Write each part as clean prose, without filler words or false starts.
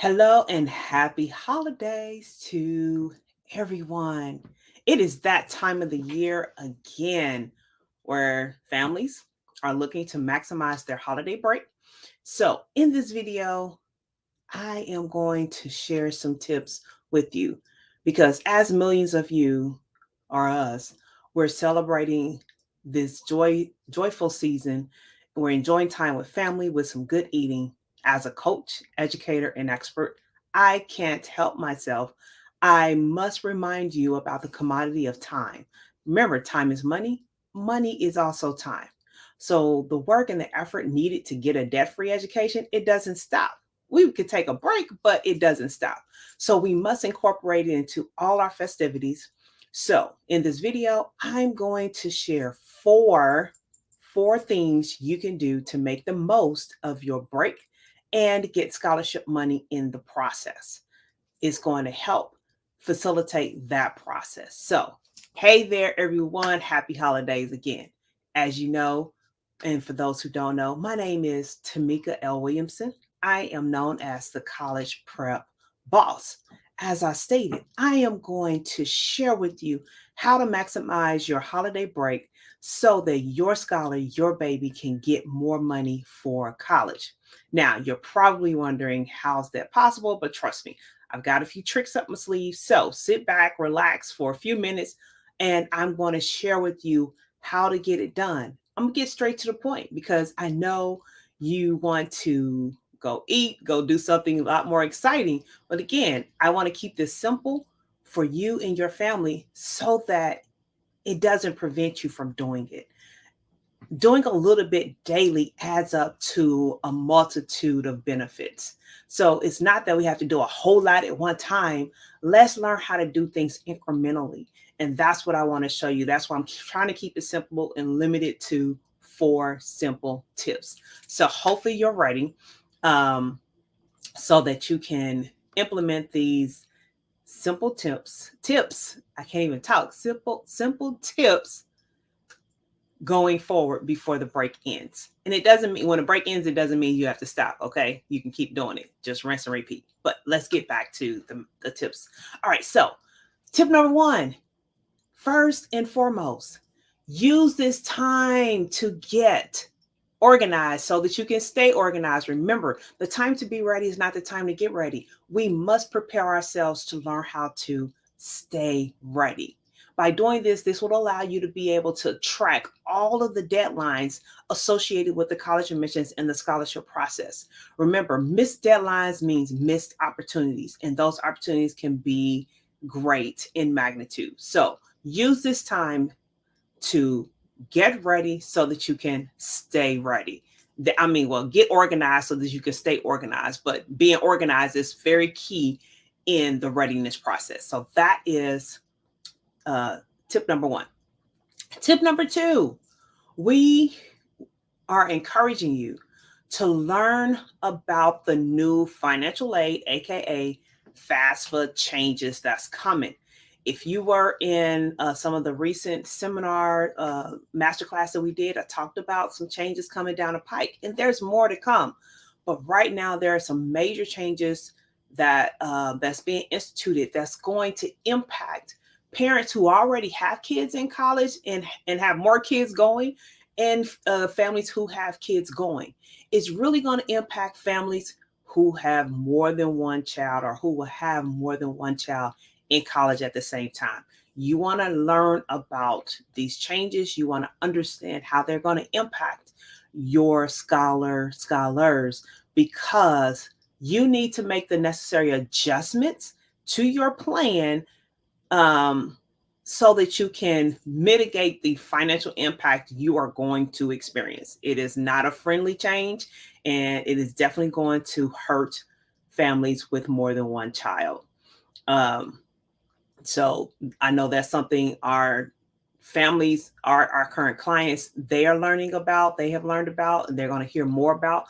Hello and happy holidays to everyone. It is that time of the year again where families are looking to maximize their holiday break. So, in this video, I am going to share some tips with you because, as millions of you are us, we're celebrating this joyful season. We're enjoying time with family with some good eating. As a coach, educator, and expert, I can't help myself. I must remind you about the commodity of time. Remember, time is money, money is also time. So the work and the effort needed to get a debt-free education, it doesn't stop. We could take a break, but it doesn't stop. So we must incorporate it into all our festivities. So in this video, I'm going to share four things you can do to make the most of your break and get scholarship money in the process. It's going to help facilitate that process. So, hey there, everyone. Happy holidays again. As you know, and for those who don't know, my name is Tameka L. Williamson. I am known as the college prep boss. As I stated, I am going to share with you how to maximize your holiday break so that your scholar, your baby, can get more money for college. Now, you're probably wondering how's that possible, but trust me, I've got a few tricks up my sleeve. So sit back, relax for a few minutes, and I'm going to share with you how to get it done. I'm going to get straight to the point because I know you want to go eat, go do something a lot more exciting. But again, I want to keep this simple for you and your family so that it doesn't prevent you from doing it. Doing a little bit daily adds up to a multitude of benefits. So it's not that we have to do a whole lot at one time. Let's learn how to do things incrementally. And that's what I want to show you. That's why I'm trying to keep it simple and limited to four simple tips. So hopefully you're ready um, so that you can implement these simple tips. Tips. I can't even talk. Simple tips going forward before the break ends. And it doesn't mean when the break ends, it doesn't mean you have to stop. Okay. You can keep doing it. Just rinse and repeat. But let's get back to the tips. All right. So, tip number one, first and foremost, use this time to get organized so that you can stay organized. Remember, the time to be ready is not the time to get ready. We must prepare ourselves to learn how to stay ready. By doing this, this will allow you to be able to track all of the deadlines associated with the college admissions and the scholarship process. Remember, missed deadlines means missed opportunities, and those opportunities can be great in magnitude. So use this time to get ready so that you can stay ready. Get organized so that you can stay organized, but being organized is very key in the readiness process. So that is uh, tip number one. Tip number two, we are encouraging you to learn about the new financial aid, aka FAFSA changes that's coming. If you were in some of the recent seminar masterclass that we did, I talked about some changes coming down the pike, and there's more to come. But right now, there are some major changes that's being instituted that's going to impact parents who already have kids in college and have more kids going and families who have kids going. It's really going to impact families who have more than one child or who will have more than one child in college at the same time. You want to learn about these changes. You want to understand how they're going to impact your scholars because you need to make the necessary adjustments to your plan um, so that you can mitigate the financial impact you are going to experience. It is not a friendly change, and it is definitely going to hurt families with more than one child. Um, so I know that's something our families, our current clients, they are learning about, they have learned about, and they're going to hear more about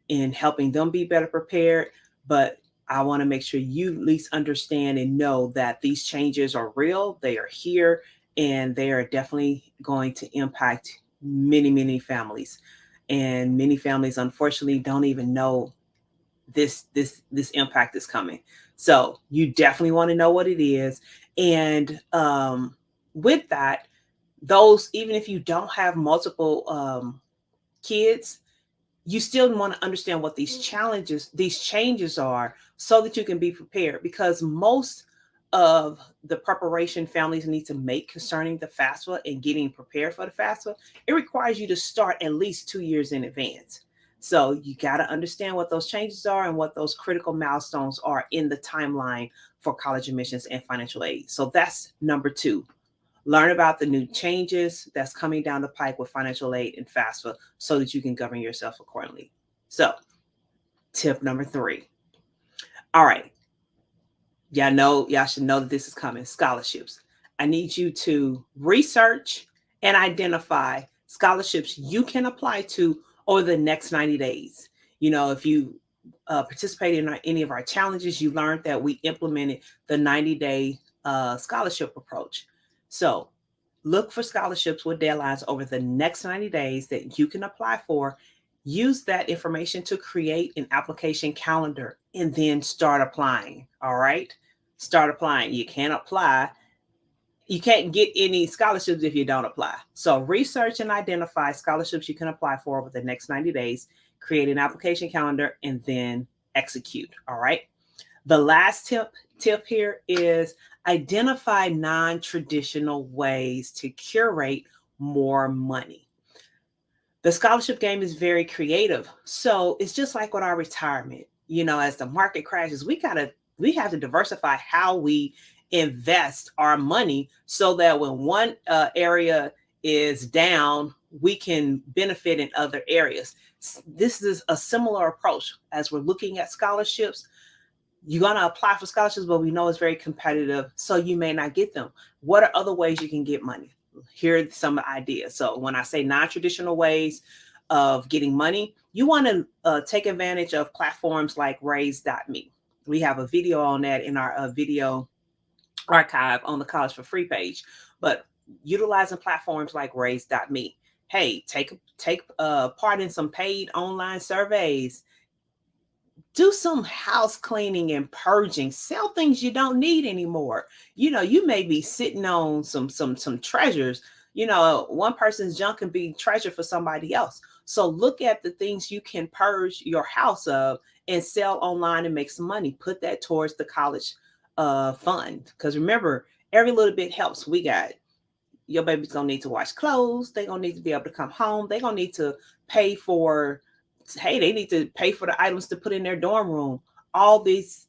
in helping them be better prepared. But I want to make sure you at least understand and know that these changes are real, they are here, and they are definitely going to impact many families. And many families, unfortunately, don't even know this impact is coming. So you definitely want to know what it is. And with that, those, even if you don't have multiple kids, you still want to understand what these changes are, so that you can be prepared, because most of the preparation families need to make concerning the FAFSA and getting prepared for the FAFSA, it requires you to start at least 2 years in advance. So you got to understand what those changes are and what those critical milestones are in the timeline for college admissions and financial aid. So that's number two. Learn about the new changes that's coming down the pike with financial aid and FAFSA, so that you can govern yourself accordingly. So, tip number three. All right. Y'all should know that this is coming. Scholarships. I need you to research and identify scholarships you can apply to over the next 90 days. If you participated in any of our challenges, you learned that we implemented the 90-day scholarship approach. So look for scholarships with deadlines over the next 90 days that you can apply for. Use that information to create an application calendar and then start applying. All right. Start applying. You can't apply. You can't get any scholarships if you don't apply. So research and identify scholarships you can apply for over the next 90 days, create an application calendar, and then execute. All right. The last tip here is identify non-traditional ways to curate more money. The scholarship game is very creative. So it's just like with our retirement. As the market crashes, we have to diversify how we invest our money, so that when one area is down, we can benefit in other areas. This is a similar approach as we're looking at scholarships. You're going to apply for scholarships, but we know it's very competitive, so you may not get them. What are other ways you can get money? Here are some ideas. So when I say non-traditional ways of getting money, you want to take advantage of platforms like raise.me. We have a video on that in our video archive on the College for Free page. But utilizing platforms like raise.me, hey, take part in some paid online surveys. Do some house cleaning and purging. Sell things you don't need anymore. You may be sitting on some treasures. One person's junk can be treasure for somebody else. So look at the things you can purge your house of and sell online and make some money. Put that towards the college fund. Because remember, every little bit helps. We got your baby's gonna need to wash clothes. They're gonna need to be able to come home. They're gonna need to pay for they need to pay for the items to put in their dorm room. All these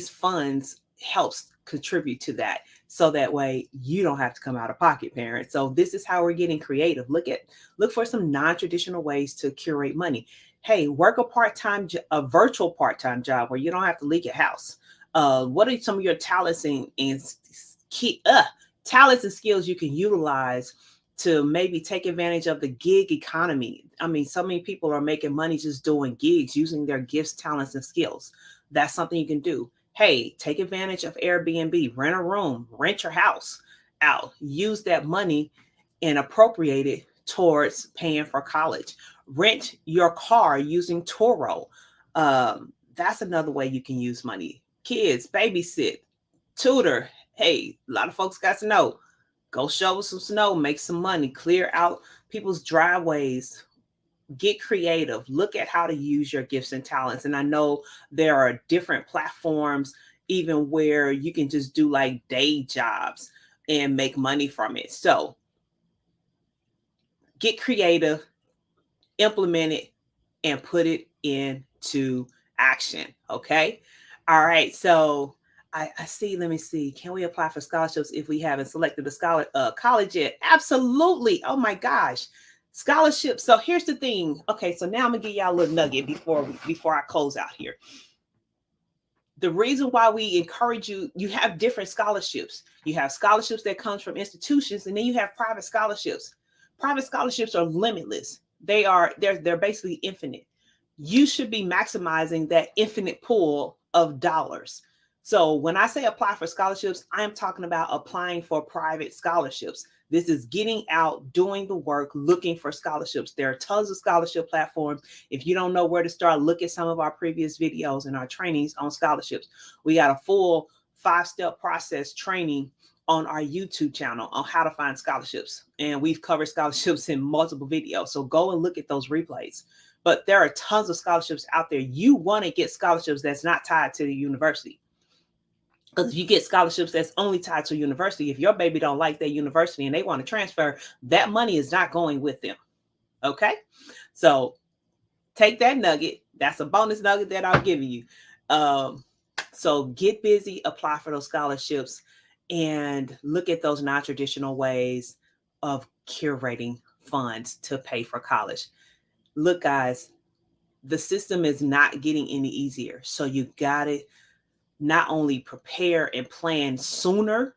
funds helps contribute to that, so that way you don't have to come out of pocket, parents. So this is how we're getting creative. Look for some non-traditional ways to curate money. Hey, work a virtual part-time job where you don't have to leave your house. What are some of your talents and talents and skills you can utilize to maybe take advantage of the gig economy? I mean, so many people are making money just doing gigs, using their gifts, talents, and skills. That's something you can do. Hey, take advantage of Airbnb, rent a room, rent your house out, use that money and appropriate it towards paying for college. Rent your car using Turo. That's another way you can use money. Kids, babysit, tutor. Hey, a lot of folks got to know. Go shovel some snow, make some money, clear out people's driveways, get creative, look at how to use your gifts and talents. And I know there are different platforms, even where you can just do like day jobs and make money from it. So get creative, implement it, and put it into action. Okay. All right. So I see. Let me see. Can we apply for scholarships if we haven't selected a college yet? Absolutely. Oh my gosh, scholarships. So here's the thing. Okay, so now I'm gonna give y'all a little nugget before I close out here. The reason why we encourage you have different scholarships. You have scholarships that comes from institutions, and then you have private scholarships. Private scholarships are limitless. They're basically infinite. You should be maximizing that infinite pool of dollars. So when I say apply for scholarships, I am talking about applying for private scholarships. This is getting out, doing the work, looking for scholarships. There are tons of scholarship platforms. If you don't know where to start, look at some of our previous videos and our trainings on scholarships. We got a full 5-step process training on our YouTube channel on how to find scholarships. And we've covered scholarships in multiple videos. So go and look at those replays. But there are tons of scholarships out there. You want to get scholarships that's not tied to the university. Because if you get scholarships that's only tied to university, if your baby don't like their university and they want to transfer, that money is not going with them. Okay? So take that nugget. That's a bonus nugget that I'll give you. So get busy, apply for those scholarships, and look at those non-traditional ways of curating funds to pay for college. Look, guys, the system is not getting any easier. So you got to not only prepare and plan sooner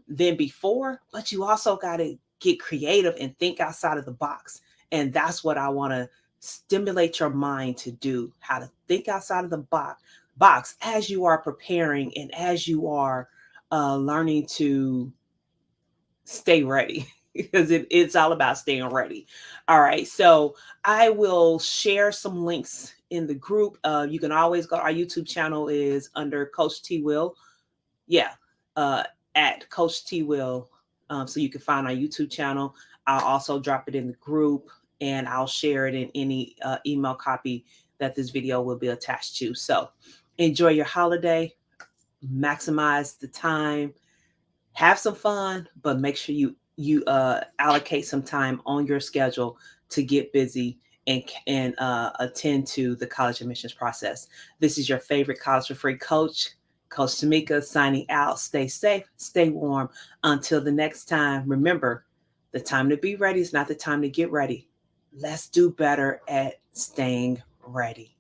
than before, but you also got to get creative and think outside of the box. And that's what I want to stimulate your mind to do, how to think outside of the box as you are preparing and as you are learning to stay ready. Because it's all about staying ready. All right. So I will share some links in the group. You can always go. Our YouTube channel is under Coach T Will. Yeah. At Coach T Will. So you can find our YouTube channel. I'll also drop it in the group, and I'll share it in any email copy that this video will be attached to. So enjoy your holiday. Maximize the time. Have some fun, but make sure you allocate some time on your schedule to get busy and attend to the college admissions process. This is your favorite College for Free coach, Coach Tameka, signing out. Stay safe, stay warm. Until the next time, remember, the time to be ready is not the time to get ready. Let's do better at staying ready.